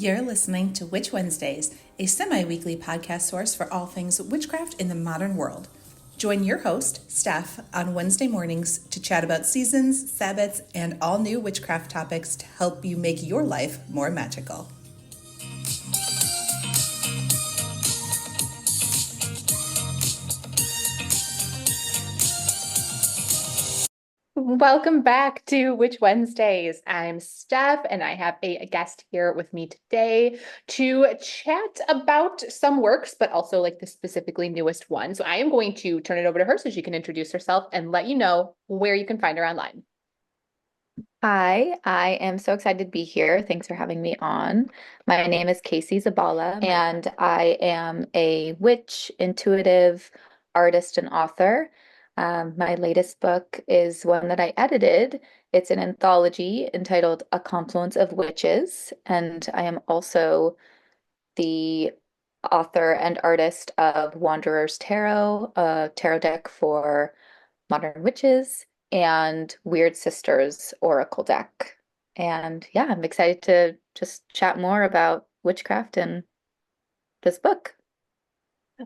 You're listening to Witch Wednesdays, a semi-weekly podcast source for all things witchcraft in the modern world. Join your host, Steph, on Wednesday mornings to chat about seasons, Sabbats, and all new witchcraft topics to help you make your life more magical. Welcome back to Witch Wednesdays. I'm Steph, and I have a guest here with me today to chat about some works, but also like the specifically newest one. So I am going to turn it over to her so she can introduce herself and let you know where you can find her online. Hi, I am so excited to be here. Thanks for having me on. My name is Casey Zabala, and I am a witch, intuitive artist, and author. My latest book is one that I edited. It's an anthology entitled A Confluence of Witches, and I am also the author and artist of Wanderer's Tarot, a tarot deck for modern witches, and Weird Sisters Oracle deck. And yeah, I'm excited to just chat more about witchcraft and this book.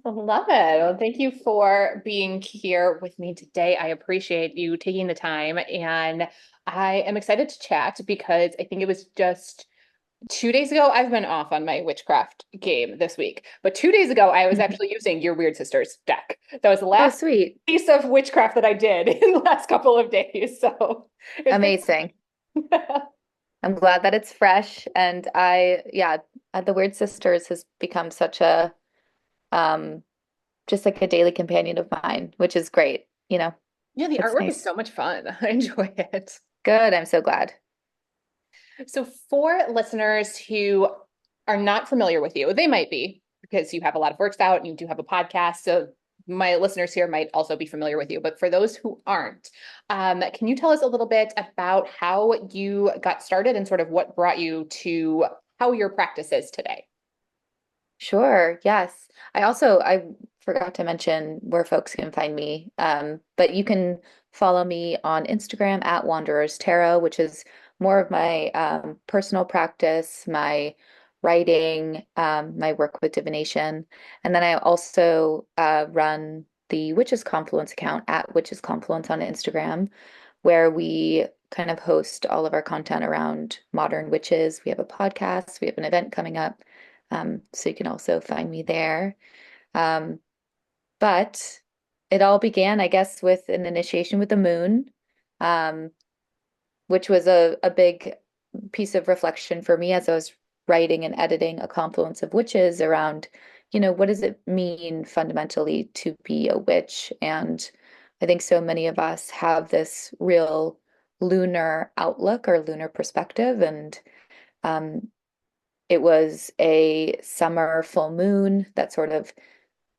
I love it. Well, thank you for being here with me today. I appreciate you taking the time, and I am excited to chat because I think it was just 2 days ago. I've been off on my witchcraft game this week, but 2 days ago, I was actually using your Weird Sisters deck. That was the Oh, last sweet. piece of witchcraft that I did in the last couple of days. So it's been Amazing. I'm glad that it's fresh. And the Weird Sisters has become such a, um, just like a daily companion of mine, which is great. yeah, the It's artwork is nice. so much fun. I enjoy it. Good. I'm so glad. So for listeners who are not familiar with you, they might be because you have a lot of works out and you do have a podcast. So my listeners here might also be familiar with you. But for those who aren't, can you tell us a little bit about how you got started and sort of what brought you to how your practice is today? Sure. Yes. I forgot to mention where folks can find me. But you can follow me on Instagram at Wanderers Tarot, which is more of my personal practice, my writing, my work with divination. And then I also run the Witches Confluence account at Witches Confluence on Instagram, where we kind of host all of our content around modern witches. We have a podcast, we have an event coming up. So you can also find me there. Um, but it all began, I guess, with an initiation with the moon, um, which was a big piece of reflection for me as I was writing and editing A Confluence of Witches around, what does it mean fundamentally to be a witch? And I think so many of us have this real lunar outlook or lunar perspective. And um, it was a summer full moon that sort of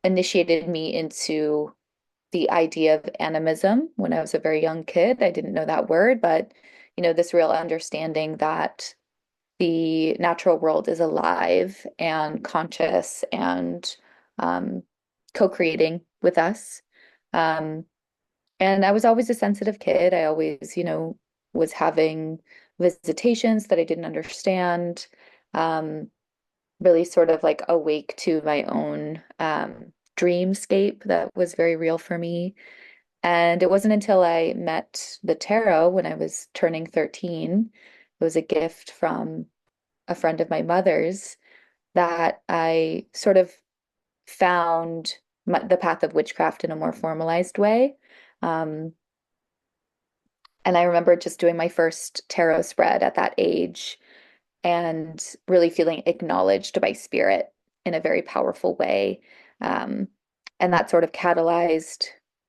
initiated me into the idea of animism when I was a very young kid. I didn't know that word, but this real understanding that the natural world is alive and conscious and um, co-creating with us. Um, and I was always a sensitive kid. I always, was having visitations that I didn't understand. Um, really sort of like awake to my own dreamscape that was very real for me. And it wasn't until I met the tarot when I was turning 13, it was a gift from a friend of my mother's that I sort of found the path of witchcraft in a more formalized way. Um, and I remember just doing my first tarot spread at that age and really feeling acknowledged by spirit in a very powerful way. Um, and that sort of catalyzed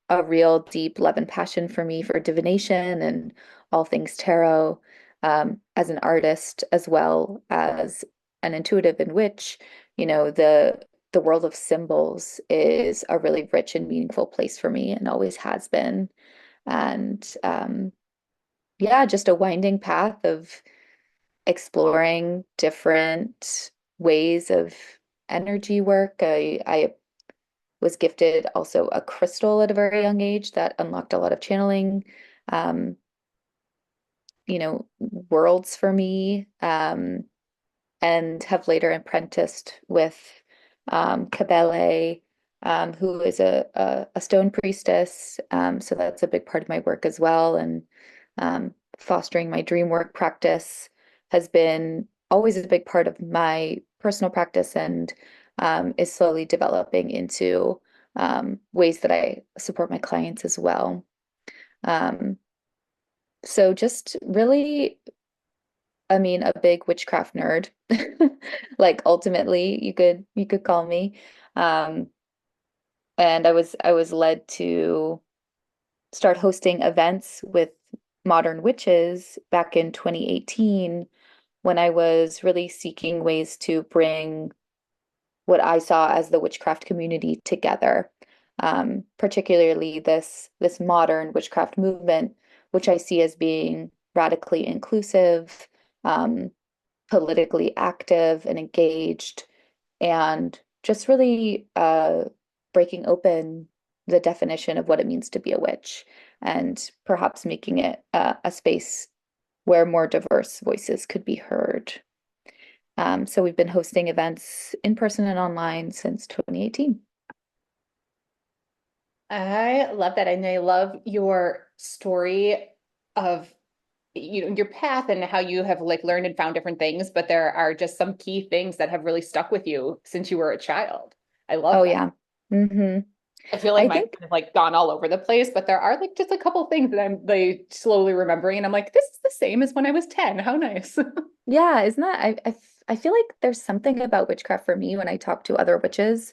a real deep love and passion for me for divination and all things tarot, as an artist as well as an intuitive in which, the world of symbols is a really rich and meaningful place for me and always has been. And yeah, just a winding path of exploring different ways of energy work. I was gifted also a crystal at a very young age that unlocked a lot of channeling, um, worlds for me. and have later apprenticed with Kabele, who is a stone priestess. So that's a big part of my work as well. And fostering my dream work practice has been always a big part of my personal practice and is slowly developing into ways that I support my clients as well. Um, so just really, I mean, a big witchcraft nerd. Like ultimately, you could call me. Um, and I was led to start hosting events with modern witches back in 2018 when I was really seeking ways to bring what I saw as the witchcraft community together. Particularly this modern witchcraft movement, which I see as being radically inclusive, um, politically active and engaged, and just really breaking open the definition of what it means to be a witch, and perhaps making it a space where more diverse voices could be heard. So we've been hosting events in person and online since 2018. I love that. And I love your story of, your path and how you have like learned and found different things, but there are just some key things that have really stuck with you since you were a child. I love Oh that. yeah. Hmm. I feel like I mine's think, kind of like gone all over the place, but there are like just a couple things that I'm like slowly remembering, and I'm like, this is the same as when I was 10. How nice. yeah, isn't that, I feel like there's something about witchcraft for me when I talk to other witches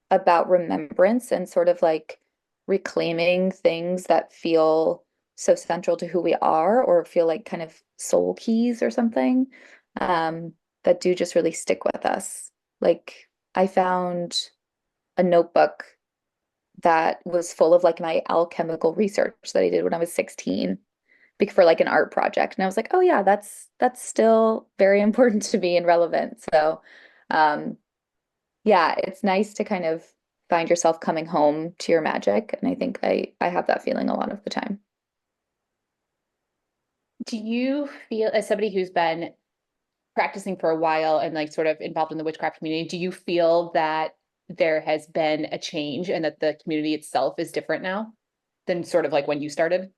about remembrance and sort of like reclaiming things that feel so central to who we are or feel like kind of soul keys or something, that do just really stick with us. Like I found a notebook that was full of like my alchemical research that I did when I was 16 for like an art project. And I was like, oh yeah, that's still very important to me and relevant. So um yeah, it's nice to kind of find yourself coming home to your magic. And I think I have that feeling a lot of the time. Do you feel, as somebody who's been practicing for a while and like sort of involved in the witchcraft community, do you feel that there has been a change and that the community itself is different now than sort of like when you started?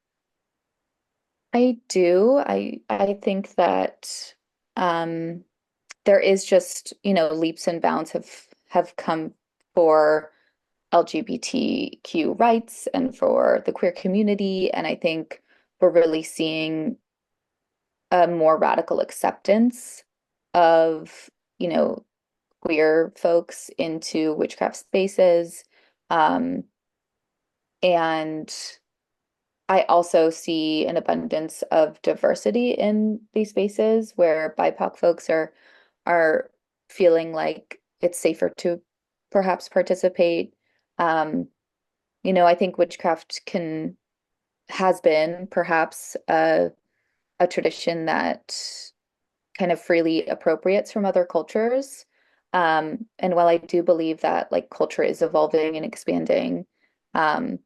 I do. I think that um there is just, leaps and bounds have come for LGBTQ rights and for the queer community. And I think we're really seeing a more radical acceptance of, you know, queer folks into witchcraft spaces. Um, and I also see an abundance of diversity in these spaces where BIPOC folks are feeling like it's safer to perhaps participate. Um, I think witchcraft has been perhaps a tradition that kind of freely appropriates from other cultures. And while I do believe that like culture is evolving and expanding, um,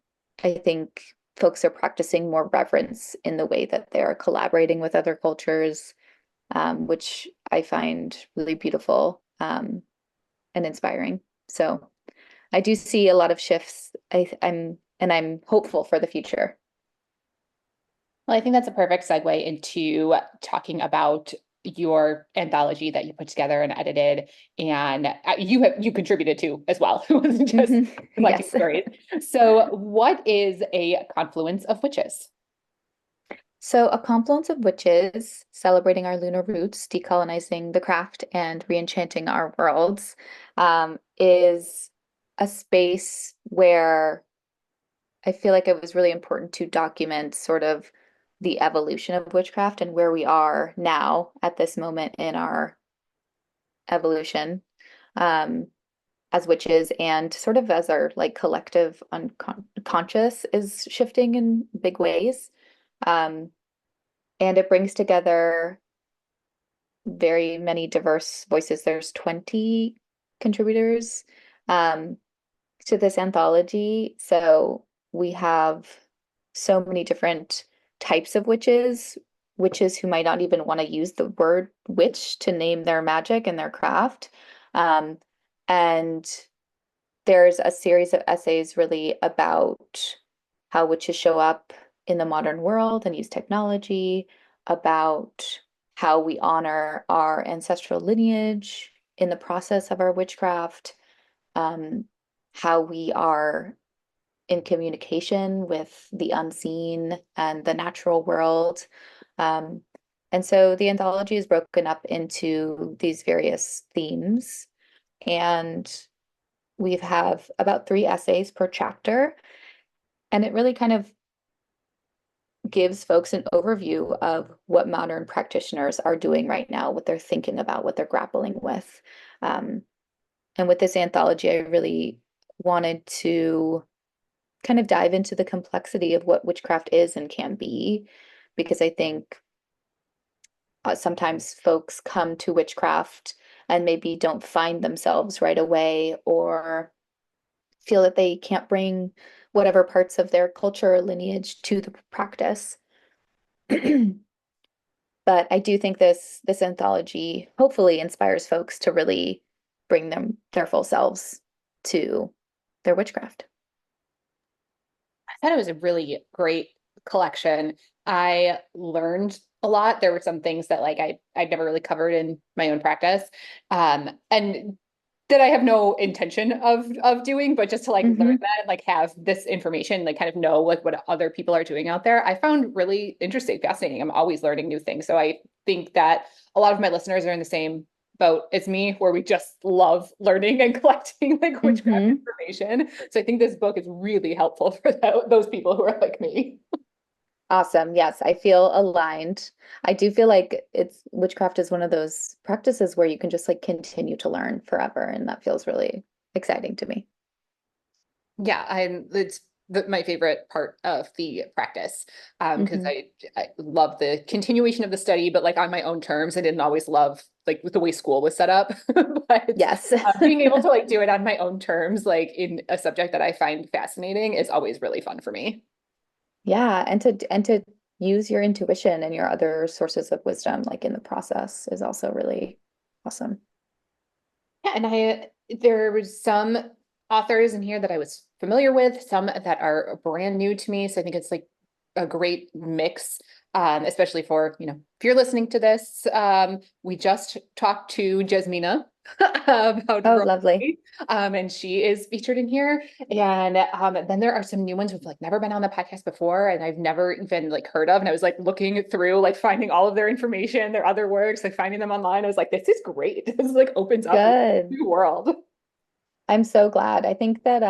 I think folks are practicing more reverence in the way that they are collaborating with other cultures, which I find really beautiful, and inspiring. So I do see a lot of shifts. I'm hopeful for the future. Well, I think that's a perfect segue into talking about your anthology that you put together and edited, and you contributed to as well. It wasn't just Hmm. collecting Yes. stories. So, what is a confluence of witches? So, A Confluence of Witches, celebrating our lunar roots, decolonizing the craft, and re-enchanting our worlds, is a space where I feel like it was really important to document sort of the evolution of witchcraft and where we are now at this moment in our evolution, um, as witches, and sort of as our like collective unconscious is shifting in big ways. Um, and it brings together very many diverse voices. There's 20 contributors um, to this anthology. So we have so many different types of witches. witches who might not even want to use the word witch to name their magic and their craft. Um, and there's a series of essays really about how witches show up in the modern world and use technology, about how we honor our ancestral lineage in the process of our witchcraft, um, how we are in communication with the unseen and the natural world. Um, and so the anthology is broken up into these various themes, and we have about 3 essays per chapter. And it really kind of gives folks an overview of what modern practitioners are doing right now, what they're thinking about, what they're grappling with. Um, and with this anthology, I really wanted to kind of dive into the complexity of what witchcraft is and can be, because I think sometimes folks come to witchcraft and maybe don't find themselves right away, or feel that they can't bring whatever parts of their culture or lineage to the practice. But I do think this anthology hopefully inspires folks to really bring their full selves to their witchcraft. I thought it was a really great collection. I learned a lot. There were some things that like I'd never really covered in my own practice. And that I have no intention of doing, but just to like learn that and like have this information, like kind of know like what other people are doing out there, I found really interesting, fascinating. I'm always learning new things. So I think that a lot of my listeners are in the same boat as me, where we just love learning and collecting like witchcraft information. So I think this book is really helpful for those people who are like me. Awesome. Yes, I feel aligned. I do feel like witchcraft is one of those practices where you can just like continue to learn forever, and that feels really exciting to me. Yeah, it's my favorite part of the practice, because Mhm. I love the continuation of the study, but like on my own terms. I didn't always love like the way school was set up, but Yes. being able to like do it on my own terms, like in a subject that I find fascinating, is always really fun for me. Yeah, and to use your intuition and your other sources of wisdom like in the process is also really awesome. Yeah, and there was some authors in here that I was familiar with, some that are brand new to me. So I think it's like a great mix, especially for, if you're listening to this, we just talked to Jasmina about Oh, lovely. Rory, and she is featured in here. And then there are some new ones who've like never been on the podcast before, and I've never even like heard of. And I was like looking through, like finding all of their information, their other works, like finding them online. I was like, this is great. This like opens up a Good. new world. I'm so glad. I think that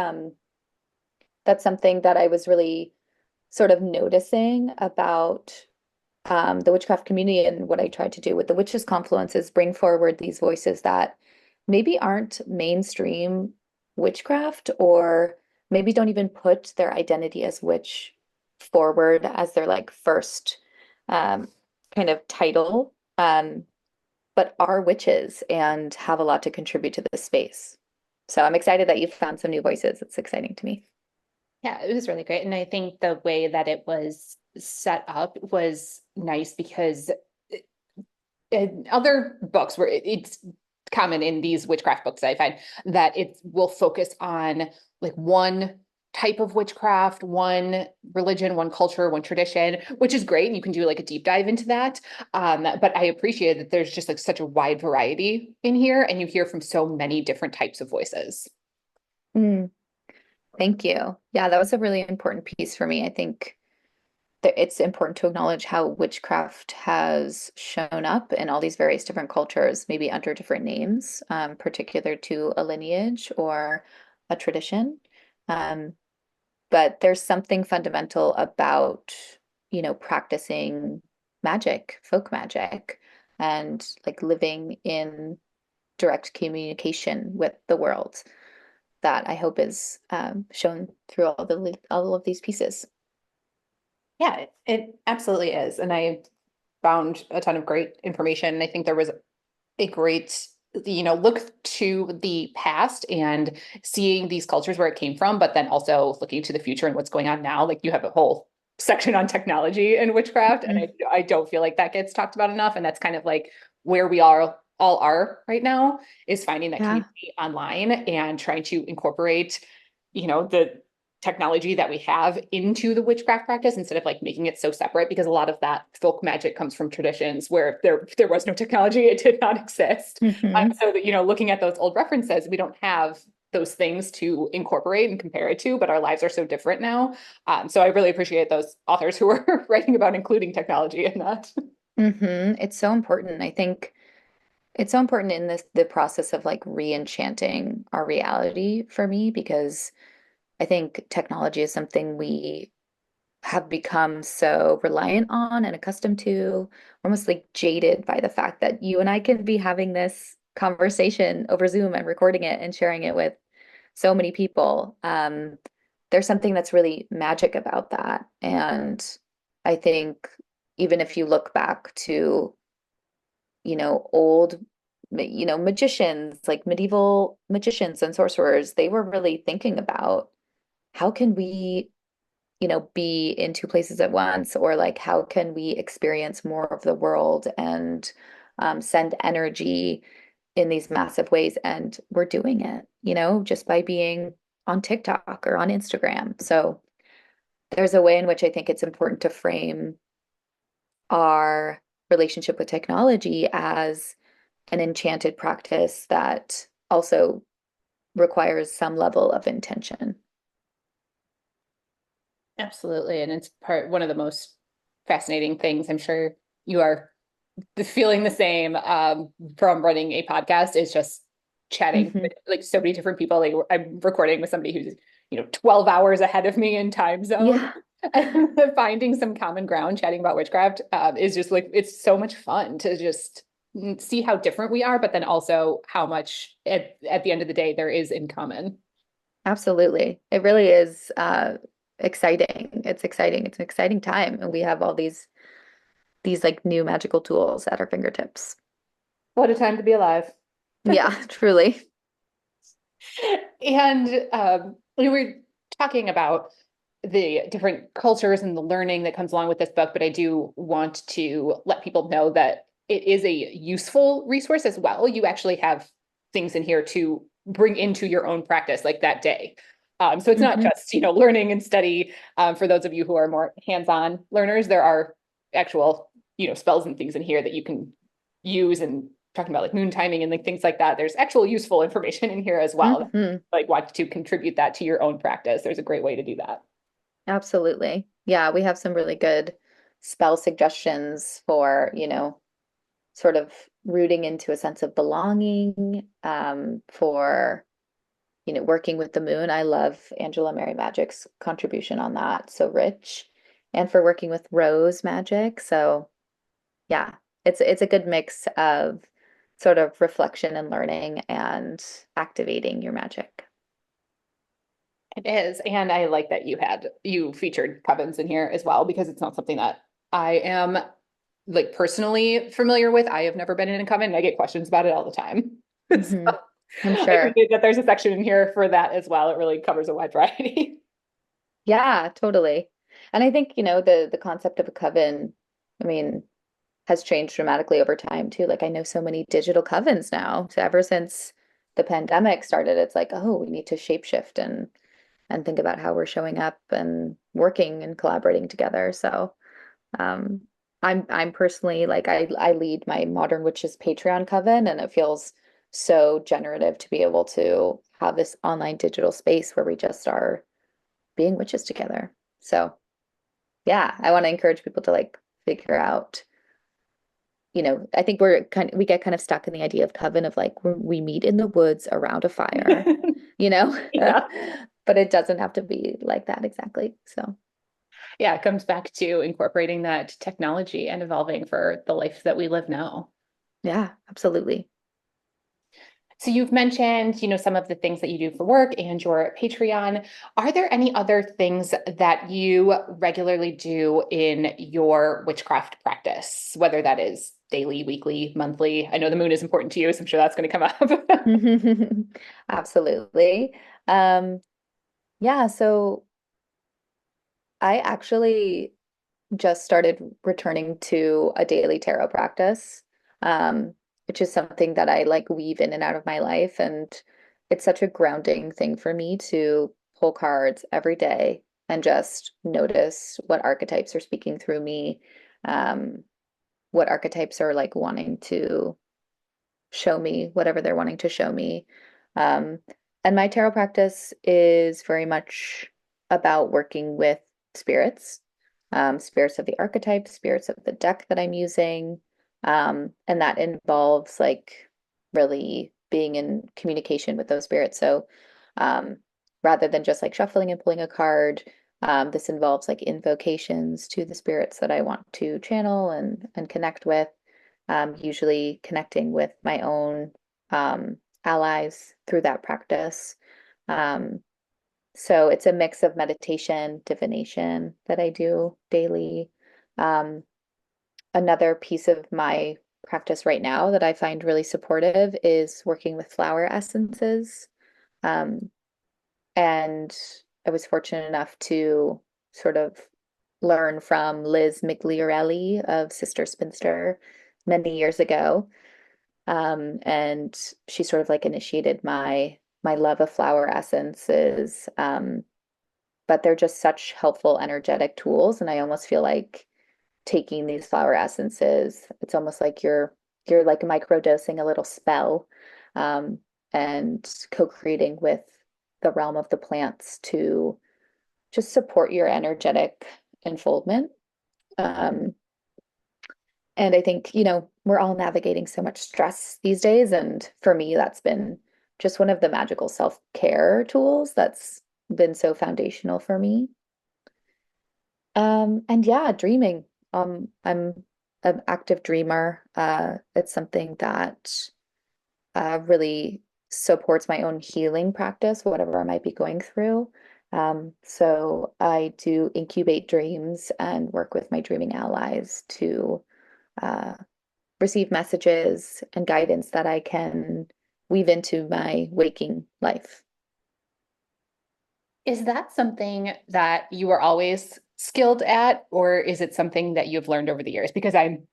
that's something that I was really sort of noticing about the witchcraft community, and what I tried to do with the Witches Confluence is bring forward these voices that maybe aren't mainstream witchcraft, or maybe don't even put their identity as witch forward as their like first um, kind of title, but are witches and have a lot to contribute to this space. So I'm excited that you found some new voices. It's exciting to me. Yeah, it was really great. And I think the way that it was set up was nice, because in other books where it's common in these witchcraft books, I find that it will focus on like one type of witchcraft, one religion, one culture, one tradition, which is great. And you can do like a deep dive into that. But I appreciate that there's just like such a wide variety in here, and you hear from so many different types of voices. Mm, thank you. Yeah, that was a really important piece for me. I think that it's important to acknowledge how witchcraft has shown up in all these various different cultures, maybe under different names, particular to a lineage or a tradition. Um, but there's something fundamental about, practicing magic, folk magic, and like living in direct communication with the world that I hope is shown through all of these pieces. Yeah, it absolutely is. And I found a ton of great information. I think there was a great, look to the past and seeing these cultures where it came from, but then also looking to the future and what's going on now. Like you have a whole section on technology and witchcraft. And I don't feel like that gets talked about enough. And that's kind of like where we all are right now, is finding that community online and trying to incorporate, the technology that we have into the witchcraft practice instead of like making it so separate, because a lot of that folk magic comes from traditions where there was no technology, it did not exist. So that, looking at those old references, we don't have those things to incorporate and compare it to, but our lives are so different now. So I really appreciate those authors who are writing about including technology in that. It's so important. I think it's so important in the process of like re-enchanting our reality for me, because I think technology is something we have become so reliant on and accustomed to, almost like jaded by the fact that you and I can be having this conversation over Zoom and recording it and sharing it with so many people. There's something that's really magic about that. And I think even if you look back to, old, magicians, like medieval magicians and sorcerers, they were really thinking about how can we, be in two places at once, or like how can we experience more of the world and send energy in these massive ways. And we're doing it, just by being on TikTok or on Instagram. So there's a way in which I think it's important to frame our relationship with technology as an enchanted practice that also requires some level of intention. Absolutely. And it's one of the most fascinating things. I'm sure you are feeling the same from running a podcast, is just chatting with like so many different people. Like I'm recording with somebody who's 12 hours ahead of me in time zone. Yeah. And finding some common ground chatting about witchcraft is just like, it's so much fun to just see how different we are, but then also how much at the end of the day there is in common. Absolutely. It really is exciting. It's exciting. It's an exciting time. And we have all these like new magical tools at our fingertips. What a time to be alive. Yeah, truly. And we were talking about the different cultures and the learning that comes along with this book, but I do want to let people know that it is a useful resource as well. You actually have things in here to bring into your own practice like that day. So it's not just, learning and study. For those of you who are more hands-on learners, there are actual, spells and things in here that you can use, and talking about like moon timing and like things like that. There's actual useful information in here as well. Like want to contribute that to your own practice. There's a great way to do that. Absolutely. Yeah, we have some really good spell suggestions for, sort of rooting into a sense of belonging, for, working with the moon. I love Angela Mary Magic's contribution on that. So rich. And for working with rose magic. So yeah, it's a good mix of sort of reflection and learning and activating your magic. It is. And I like that you featured covens in here as well, because it's not something that I am like personally familiar with. I have never been in a coven, and I get questions about it all the time. So I'm I sure. appreciate that there's a section in here for that as well. It really covers a wide variety. Yeah, totally. And I think, the concept of a coven, I mean, has changed dramatically over time too. Like I know so many digital covens now. So ever since the pandemic started, it's like, oh, we need to shapeshift and think about how we're showing up and working and collaborating together. So um I'm personally like I lead my Modern Witches Patreon coven, and it feels so generative to be able to have this online digital space where we just are being witches together. So yeah, I want to encourage people to like figure out, I think we get kind of stuck in the idea of coven of like we meet in the woods around a fire, you know? Yeah. But it doesn't have to be like that exactly. So Yeah, it comes back to incorporating that technology and evolving for the life that we live now. yeah, absolutely. So you've mentioned, some of the things that you do for work and your Patreon. Are there any other things that you regularly do in your witchcraft practice, whether that is daily, weekly, monthly? I know the moon is important to you, so I'm sure that's going to come up. Absolutely. Um, yeah, so I actually just started returning to a daily tarot practice, um, which is something that I like weave in and out of my life. And it's such a grounding thing for me to pull cards every day and just notice what archetypes are speaking through me, um, what archetypes are like wanting to show me, whatever they're wanting to show me. Um, and my tarot practice is very much about working with spirits, spirits of the archetype, spirits of the deck that I'm using. And that involves like really being in communication with those spirits. So um, rather than just like shuffling and pulling a card, this involves like invocations to the spirits that I want to channel and connect with, usually connecting with my own allies through that practice. Um, so it's a mix of meditation, divination that I do daily. Um, Another piece of my practice right now that I find really supportive is working with flower essences. Um, and I was fortunate enough to sort of learn from Liz Migliorelli of Sister Spinster many years ago. And she sort of like initiated my love of flower essences. But they're just such helpful energetic tools. And I almost feel like taking these flower essences, it's almost like you're like microdosing a little spell, um, and co-creating with the realm of the plants to just support your energetic unfoldment. Um, and I think, we're all navigating so much stress these days. And for me, that's been just one of the magical self-care tools that's been so foundational for me. And yeah, dreaming. I'm an active dreamer. It's something that really supports my own healing practice, whatever I might be going through. So I do incubate dreams and work with my dreaming allies to uh, receive messages and guidance that I can weave into my waking life. Is that something that you are always skilled at, or is it something that you've learned over the years? Because I'm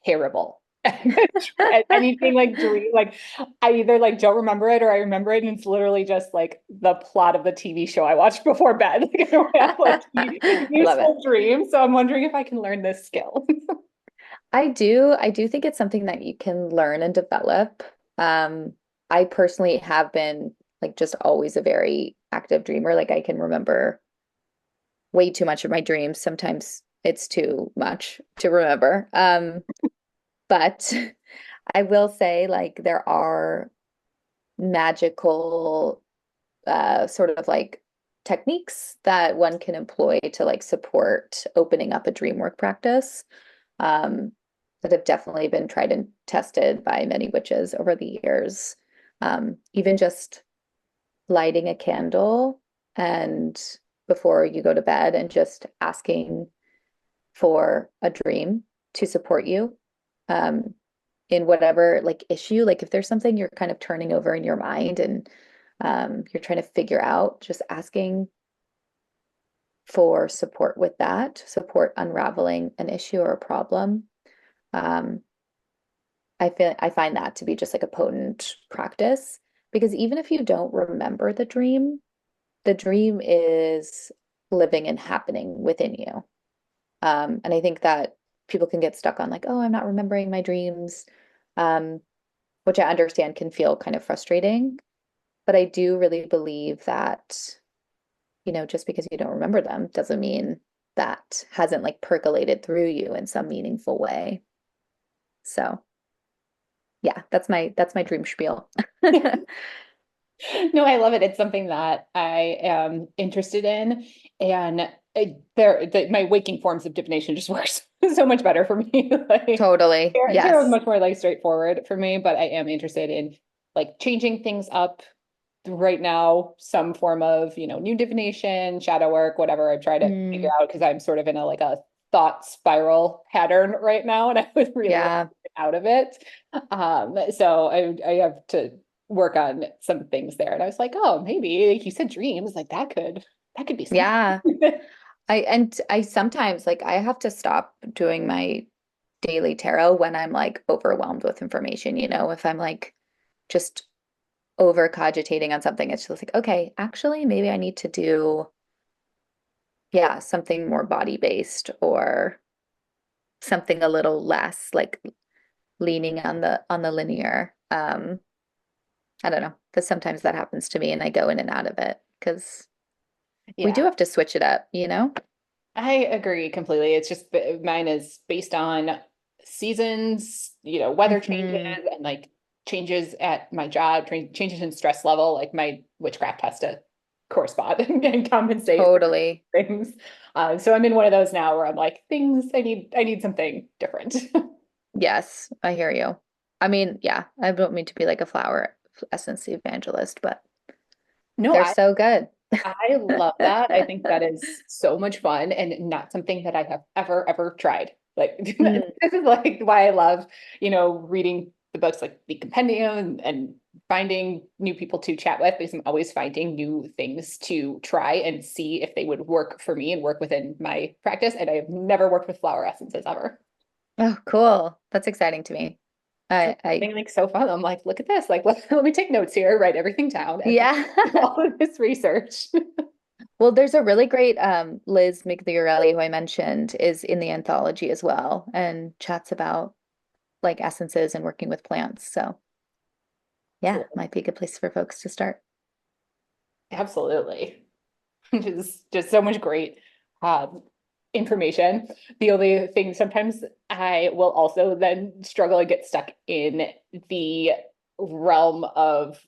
terrible at anything like dream. Like I either like don't remember it or I remember it and it's literally just like the plot of the TV show I watched before bed. Like I don't have like Love it. useful dreams. So I'm wondering if I can learn this skill. I do think it's something that you can learn and develop. Um, I personally have been like just always a very active dreamer. Like I can remember way too much of my dreams. Sometimes it's too much to remember. But I will say like there are magical sort of like techniques that one can employ to like support opening up a dream work practice, um, that have definitely been tried and tested by many witches over the years. Even just lighting a candle and before you go to bed and just asking for a dream to support you, um, in whatever like issue, like if there's something you're kind of turning over in your mind and you're trying to figure out, just asking for support with that, support unraveling an issue or a problem. Um, I find that to be just like a potent practice because even if you don't remember the dream is living and happening within you. And I think that people can get stuck on like, oh, I'm not remembering my dreams, um, which I understand can feel kind of frustrating. But I do really believe that, just because you don't remember them doesn't mean that hasn't like percolated through you in some meaningful way. So yeah, that's my dream spiel. No, I love it. It's something that I am interested in, and my waking forms of divination just works so much better for me. Like Totally. tarot is Yes. much more like straightforward for me, but I am interested in like changing things up right now, some form of, new divination, shadow work, whatever I try to figure Mm, out because I'm sort of in a thought spiral pattern right now, and I would really like yeah. to get out of it. So I have to work on some things there. And I was like, oh, maybe like you said dreams, like that could be something. Yeah. I sometimes like I have to stop doing my daily tarot when I'm like overwhelmed with information, if I'm like just over cogitating on something, it's just like, okay, actually maybe I need to do, yeah, something more body based or something a little less like leaning on the linear. I don't know, because sometimes that happens to me and I go in and out of it because we do Yeah, have to switch it up. I agree completely. It's just mine is based on seasons, weather changes Hmm. and like changes at my job, changes in stress level. Like my witchcraft has to correspond and compensate for Totally. things. So I'm in one of those now where I'm like, I need something different. Yes, I hear you. I mean, yeah, I don't mean to be like a flower essence evangelist, but No, they're so good. I love that. I think that is so much fun and not something that I have ever tried. Like Mm, this is like why I love, reading the books like the compendium and finding new people to chat with because I'm always finding new things to try and see if they would work for me and work within my practice. And I have never worked with flower essences ever. oh, cool. That's exciting to me. So I, it's like so fun. I'm like, look at this. Like, let me take notes here, write everything down, and yeah. all of this research. Well, there's a really great Liz McLeorelli, who I mentioned, is in the anthology as well and chats about like essences and working with plants. So yeah, Cool. might be a good place for folks to start. Absolutely. Just so much great um, information. The only thing sometimes I will also then struggle and get stuck in the realm of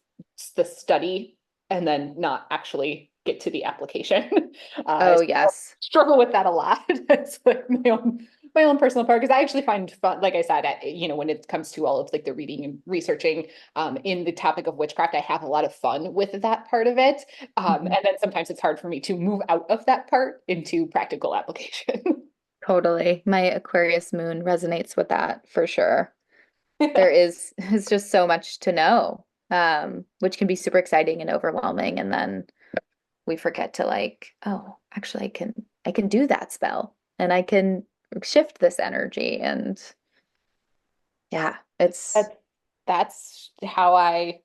the study and then not actually get to the application. I Oh, yes. struggle with that a lot. It's like my own personal part because I actually find fun, like I said, when it comes to all of like the reading and researching in the topic of witchcraft, I have a lot of fun with that part of it. Mhm. And then sometimes it's hard for me to move out of that part into practical application. Totally. My Aquarius moon resonates with that for sure. There is just so much to know, which can be super exciting and overwhelming. And then we forget to like, oh, actually I can do that spell and I can shift this energy. And yeah, it's That's that's how I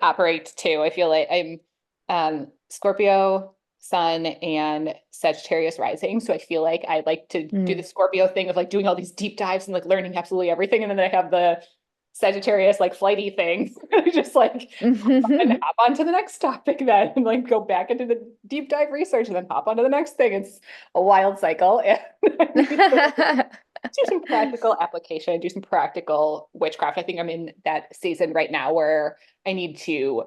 operate too. I feel like I'm Scorpio sun and Sagittarius rising. So I feel like I like to do the mm. Scorpio thing of like doing all these deep dives and like learning absolutely everything. And then I have the Sagittarius like flighty thing. Just like and hop on to the next topic then and like go back into the deep dive research and then hop onto the next thing. It's a wild cycle. And I need to do some practical application, do some practical witchcraft. I think I'm in that season right now where I need to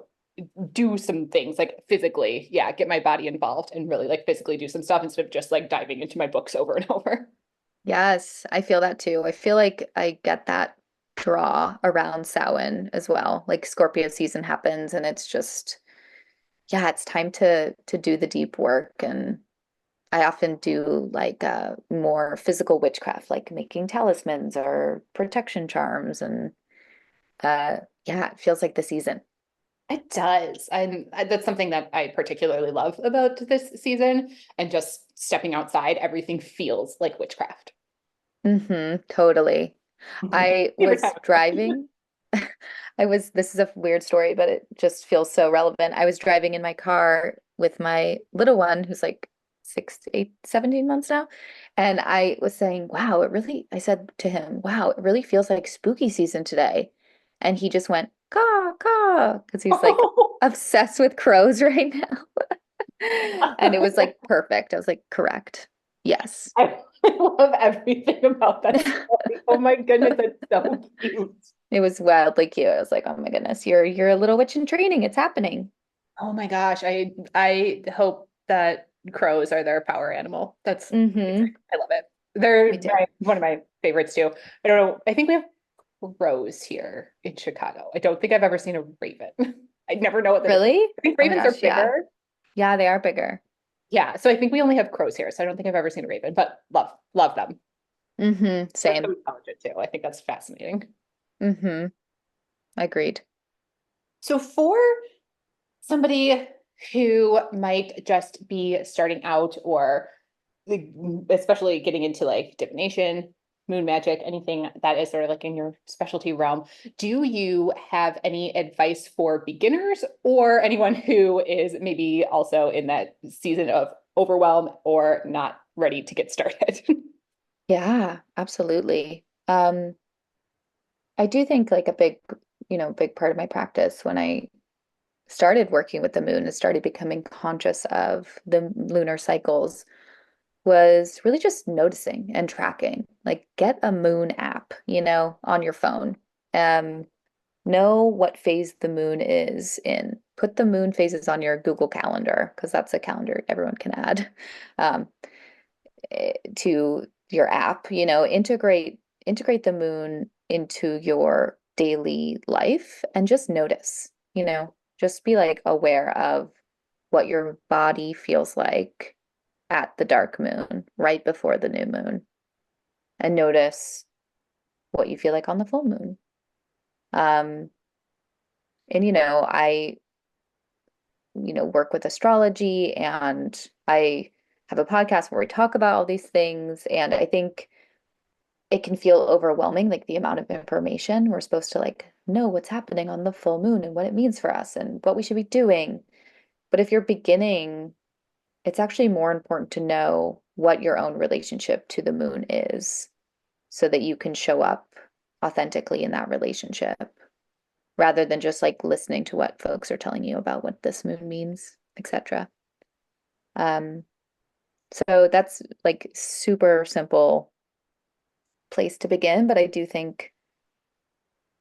do some things like physically, yeah, get my body involved and really like physically do some stuff instead of just like diving into my books over and over. Yes, I feel that too. I feel like I get that draw around Samhain as well. Like Scorpio season happens and it's just, yeah, it's time to do the deep work. And I often do like more physical witchcraft, like making talismans or protection charms. And yeah, it feels like the season. It does. And that's something that I particularly love about this season. And just stepping outside, everything feels like witchcraft. Totally. I Favorite time was of year. driving. This is a weird story, but it just feels so relevant. I was driving in my car with my little one, who's like 6 to 8, 17 months now. And I was saying, wow, I said to him, wow, it really feels like spooky season today. And he just went, caw, caw, because he's like obsessed with crows right now. And it was like perfect. I was like, correct. Yes. I love everything about that story. Oh my goodness, that's so cute. It was wildly cute. I was like, oh my goodness, you're a little witch in training. It's happening. Oh my gosh, I hope that crows are their power animal. That's Mm-hmm. I love it. They're Me too. one of my favorites too. I don't know. I think we have crows here in Chicago. I don't think I've ever seen a raven. I never know what the difference. Really? I think Oh my ravens are gosh, yeah. bigger. Yeah, they are bigger. Yeah, so I think we only have crows here. So I don't think I've ever seen a raven, but love them. Mm-hmm. They're so Same. intelligent too. I think that's fascinating. Mm-hmm. Agreed. So for somebody who might just be starting out or especially getting into like divination, moon magic, anything that is sort of like in your specialty realm. Do you have any advice for beginners or anyone who is maybe also in that season of overwhelm or not ready to get started? Yeah, absolutely. I do think like a big part of my practice when I started working with the moon and started becoming conscious of the lunar cycles was really just noticing and tracking. Like get a moon app, on your phone. Um, know what phase the moon is in. Put the moon phases on your Google Calendar because that's a calendar everyone can add um, to your app. Integrate the moon into your daily life and just notice. Just be like aware of what your body feels like at the dark moon, right before the new moon, and notice what you feel like on the full moon. Um, and I work with astrology and I have a podcast where we talk about all these things. And I think it can feel overwhelming, like the amount of information. We're supposed to like know what's happening on the full moon and what it means for us and what we should be doing. But if you're beginning, it's actually more important to know what your own relationship to the moon is so that you can show up authentically in that relationship rather than just like listening to what folks are telling you about what this moon means, etc. Um, so that's like super simple place to begin, but I do think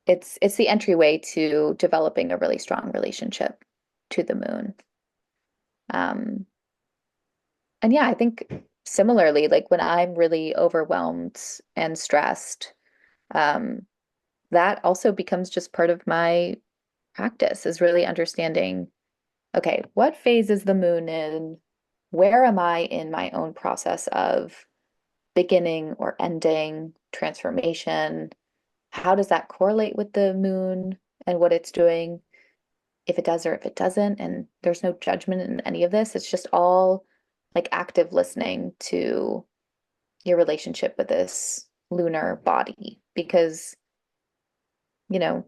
it's the entryway to developing a really strong relationship to the moon. Um, and yeah, I think similarly, like when I'm really overwhelmed and stressed, um, that also becomes just part of my practice is really understanding, okay, what phase is the moon in? Where am I in my own process of beginning or ending, transformation? How does that correlate with the moon and what it's doing? If it does or if it doesn't. And there's no judgment in any of this. It's just all like active listening to your relationship with this lunar body because, you know,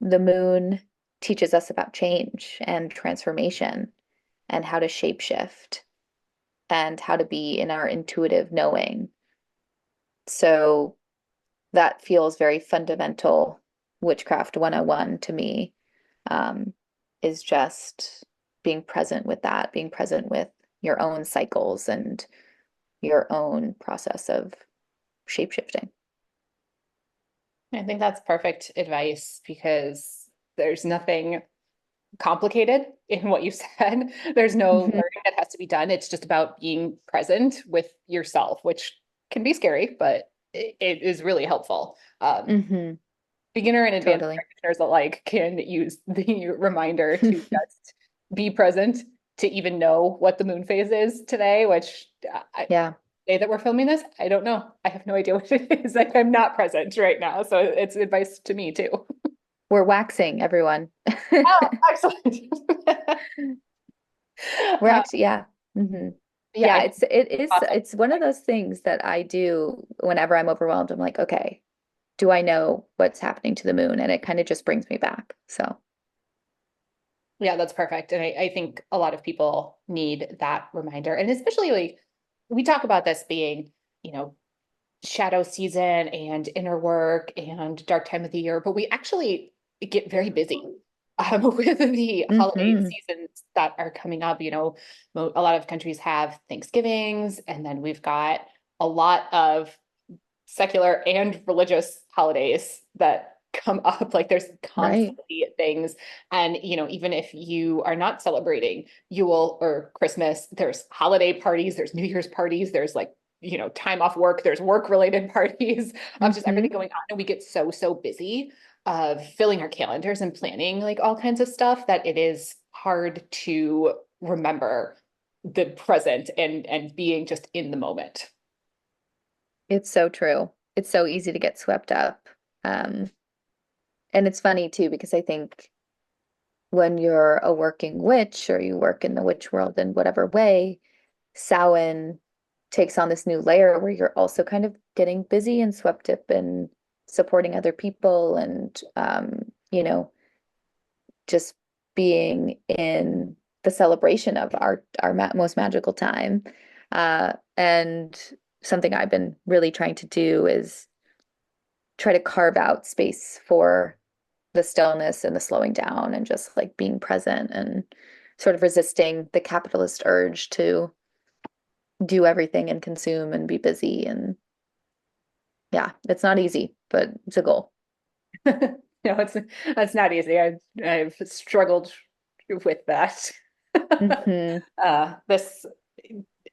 the moon teaches us about change and transformation and how to shapeshift and how to be in our intuitive knowing. So that feels very fundamental witchcraft 101 to me, um, is just being present with that, being present with your own cycles and your own process of shapeshifting. I think that's perfect advice because there's nothing complicated in what you said. There's no Mhm. learning that has to be done. It's just about being present with yourself, which can be scary, but it is really helpful. Mhm. Beginner and advanced Totally. practitioners alike can use the reminder to just be present, to even know what the moon phase is today, which Yeah. day that we're filming this, I don't know. I have no idea what it is. Like I'm not present right now. So it's advice to me too. We're waxing, everyone. Oh, excellent. We're actually, yeah. Hmm. Yeah, Yeah, I awesome. it's one of those things that I do whenever I'm overwhelmed. I'm like, okay, do I know what's happening to the moon? And it kind of just brings me back. So, Yeah, that's perfect. And I think a lot of people need that reminder. And especially like we talk about this being, you know, shadow season and inner work and dark time of the year, but we actually get very busy with the holiday hmm, seasons that are coming up. A lot of countries have Thanksgivings, and then we've got a lot of secular and religious holidays that come up. Like there's right. constantly things. And, even if you are not celebrating Yule or Christmas, there's holiday parties, there's New Year's parties, there's like, time off work, there's work related parties of just everything Hmm. going on. And we get so busy of filling our calendars and planning like all kinds of stuff that it is hard to remember the present and being just in the moment. It's so true. It's so easy to get swept up. Um, and it's funny too, because I think when you're a working witch or you work in the witch world in whatever way, Samhain takes on this new layer where you're also kind of getting busy and swept up in supporting other people and, just being in the celebration of our most magical time. And something I've been really trying to do is try to carve out space for the stillness and the slowing down and just like being present and sort of resisting the capitalist urge to do everything and consume and be busy. And yeah, it's not easy, but it's a goal. No, that's not easy. I've struggled with that. This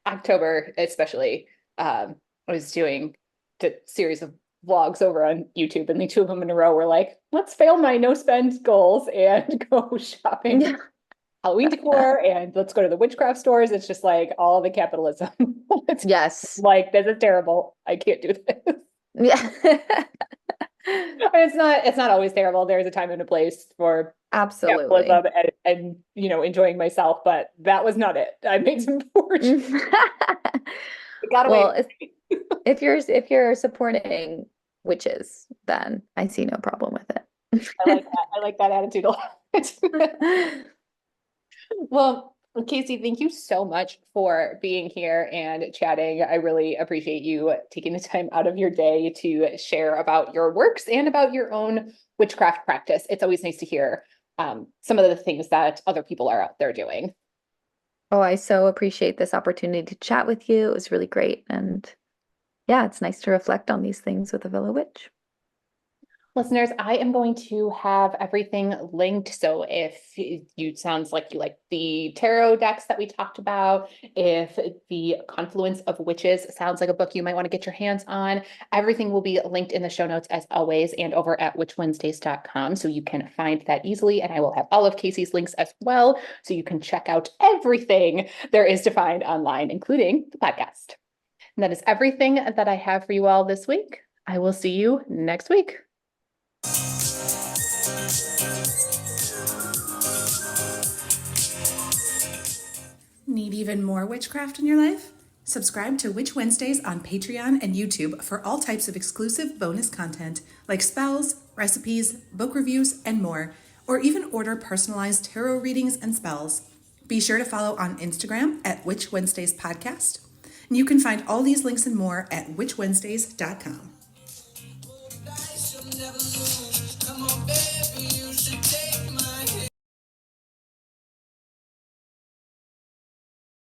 October, especially, I was doing the series of vlogs over on YouTube, and the two of them in a row were like, let's fail my no spend goals and go shopping. Yeah. Halloween decor, and let's go to the witchcraft stores. It's just like all the capitalism. It's Yes. like, this is terrible. I can't do this. Yeah. It's not always terrible. There's a time and a place for Absolutely. capitalism and enjoying myself, but that was not it. I made some poor choices. It got away. Well, if you're supporting witches, then I see no problem with it. I like that. I like that attitude a lot. Well, Casey, thank you so much for being here and chatting. I really appreciate you taking the time out of your day to share about your works and about your own witchcraft practice. It's always nice to hear some of the things that other people are out there doing. Oh, I so appreciate this opportunity to chat with you. It was really great. And yeah, it's nice to reflect on these things with a fellow witch. Listeners, I am going to have everything linked. So if you sounds like you like the tarot decks that we talked about, if the Confluence of Witches sounds like a book you might want to get your hands on, everything will be linked in the show notes as always and over at witchwednesdays.com. So you can find that easily. And I will have all of Casey's links as well. So you can check out everything there is to find online, including the podcast. And that is everything that I have for you all this week. I will see you next week. Need even more witchcraft in your life? Subscribe to Witch Wednesdays on Patreon and YouTube for all types of exclusive bonus content like spells, recipes, book reviews, and more, or even order personalized tarot readings and spells. Be sure to follow on Instagram at Witch Wednesdays Podcast. And you can find all these links and more at witchwednesdays.com.